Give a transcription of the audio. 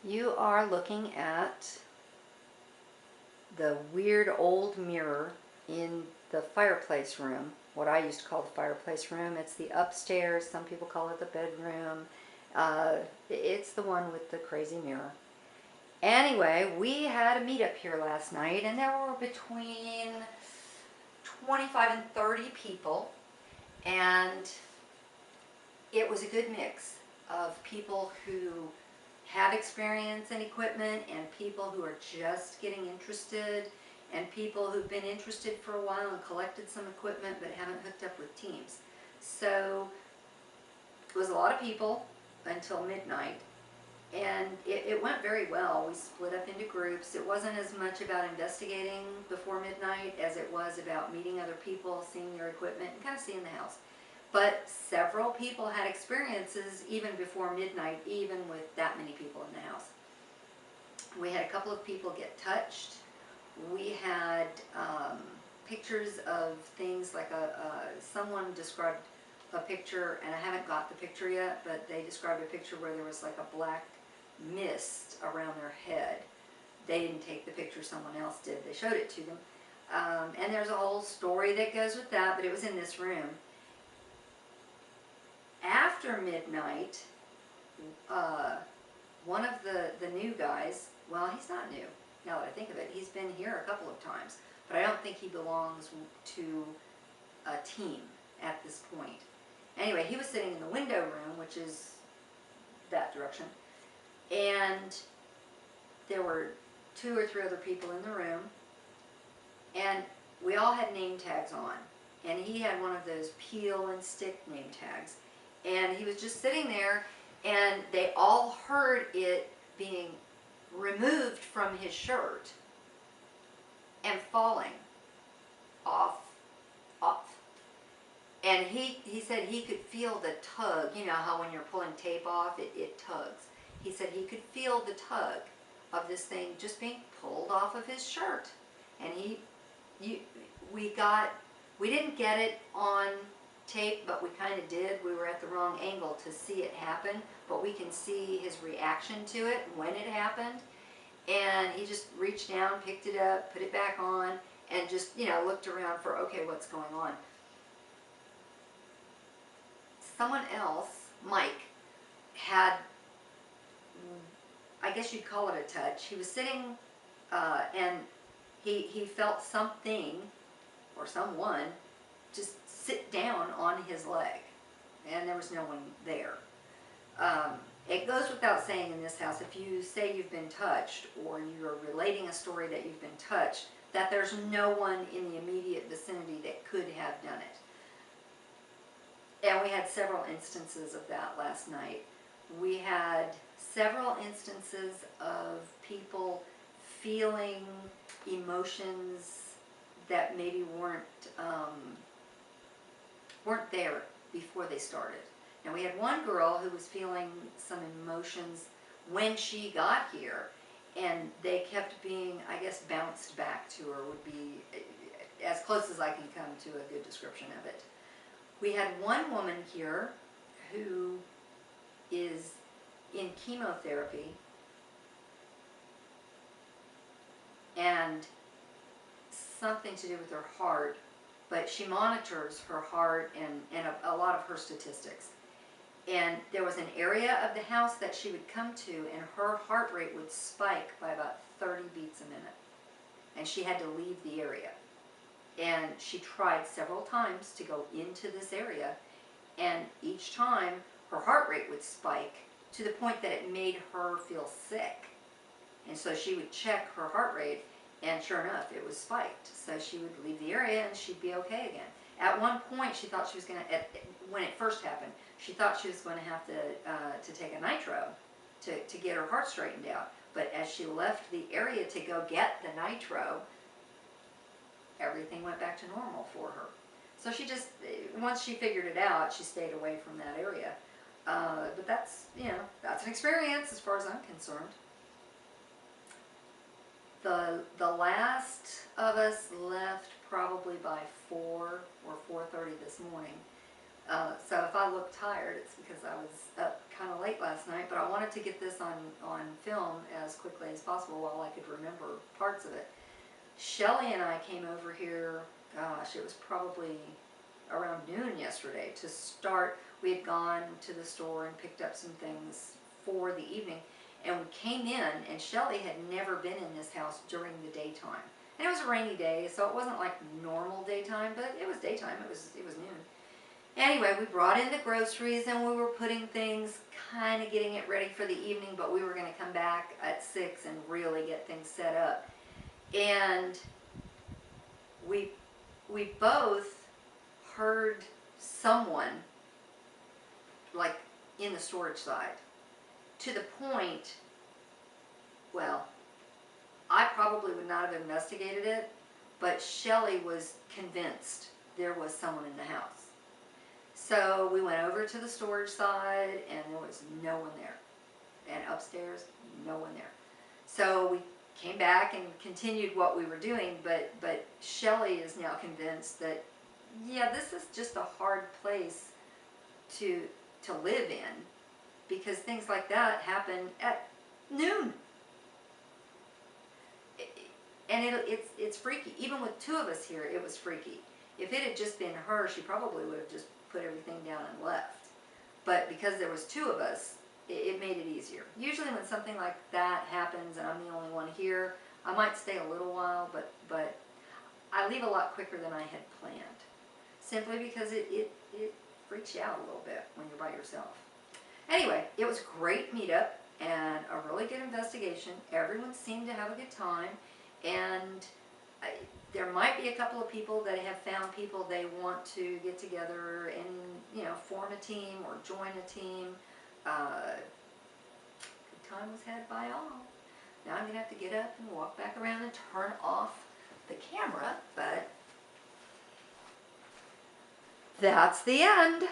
You are looking at the weird old mirror in the fireplace room, what I used to call the fireplace room. It's the upstairs, some people call it the bedroom. It's the one with the crazy mirror. Anyway, we had a meetup here last night, and there were between 25 and 30 people, and it was a good mix of people who have experience in equipment and people who are just getting interested and people who've been interested for a while and collected some equipment but haven't hooked up with teams. So it was a lot of people until midnight, and it went very well. We split up into groups. It wasn't as much about investigating before midnight as it was about meeting other people, seeing their equipment, and kind of seeing the house. But several people had experiences even before midnight, even with that many people in the house. We had a couple of people get touched. We had pictures of things like someone described a picture, and I haven't got the picture yet, but they described a picture where there was like a black mist around their head. They didn't take the picture, someone else did. They showed it to them. And there's a whole story that goes with that, but it was in this room. After midnight, one of the new guys, well, he's not new, now that I think of it. He's been here a couple of times, but I don't think he belongs to a team at this point. Anyway, he was sitting in the window room, which is that direction, and there were 2 or 3 other people in the room, and we all had name tags on, and he had one of those peel and stick name tags. And he was just sitting there, and they all heard it being removed from his shirt and falling off. And he said he could feel the tug. You know how when you're pulling tape off, it tugs. He said he could feel the tug of this thing just being pulled off of his shirt. And we didn't get it on tape, but we kind of did. We were at the wrong angle to see it happen, but we can see his reaction to it when it happened. And he just reached down, picked it up, put it back on, and just, looked around for, okay, what's going on? Someone else, Mike, had, I guess you'd call it a touch. He was sitting, and he felt something, or someone, just sit down on his leg, and there was no one there. It goes without saying in this house, if you say you've been touched or you're relating a story that you've been touched, that there's no one in the immediate vicinity that could have done it. And we had several instances of that last night. We had several instances of people feeling emotions that maybe weren't there before they started. Now, we had one girl who was feeling some emotions when she got here, and they kept being, I guess, bounced back to her would be as close as I can come to a good description of it. We had one woman here who is in chemotherapy, and something to do with her heart, but she monitors her heart and a lot of her statistics. And there was an area of the house that she would come to, and her heart rate would spike by about 30 beats a minute. And she had to leave the area. And she tried several times to go into this area, and each time her heart rate would spike to the point that it made her feel sick. And so she would check her heart rate, and sure enough, it was spiked. So she would leave the area and she'd be okay again. At one point, she thought she was going to, when it first happened, she thought she was going to have to take a nitro to get her heart straightened out. But as she left the area to go get the nitro, everything went back to normal for her. So she just, once she figured it out, she stayed away from that area. But that's, that's an experience as far as I'm concerned. The last of us left probably by 4 or 4:30 this morning. So if I look tired, it's because I was up kind of late last night, but I wanted to get this on film as quickly as possible while I could remember parts of it. Shelly and I came over here, gosh, it was probably around noon yesterday to start. We had gone to the store and picked up some things for the evening, and we came in, and Shelly had never been in this house during the daytime. And it was a rainy day, so it wasn't like normal daytime, but it was daytime. It was noon. Anyway, we brought in the groceries and we were putting things, kind of getting it ready for the evening, but we were going to come back at 6 and really get things set up. And we both heard someone like in the storage side, to the point, well, I probably would not have investigated it, but Shelly was convinced there was someone in the house. So we went over to the storage side and there was no one there. And upstairs, no one there. So we came back and continued what we were doing, but Shelly is now convinced that, yeah, this is just a hard place to live in, because things like that happen at noon. And it's freaky. Even with two of us here, it was freaky. If it had just been her, she probably would have just put everything down and left. But because there was two of us, it made it easier. Usually when something like that happens and I'm the only one here, I might stay a little while, but I leave a lot quicker than I had planned. Simply because it freaks you out a little bit when you're by yourself. Anyway, it was a great meetup and a really good investigation. Everyone seemed to have a good time, and there might be a couple of people that have found people they want to get together and, form a team or join a team. Good time was had by all. Now I'm going to have to get up and walk back around and turn off the camera, but that's the end.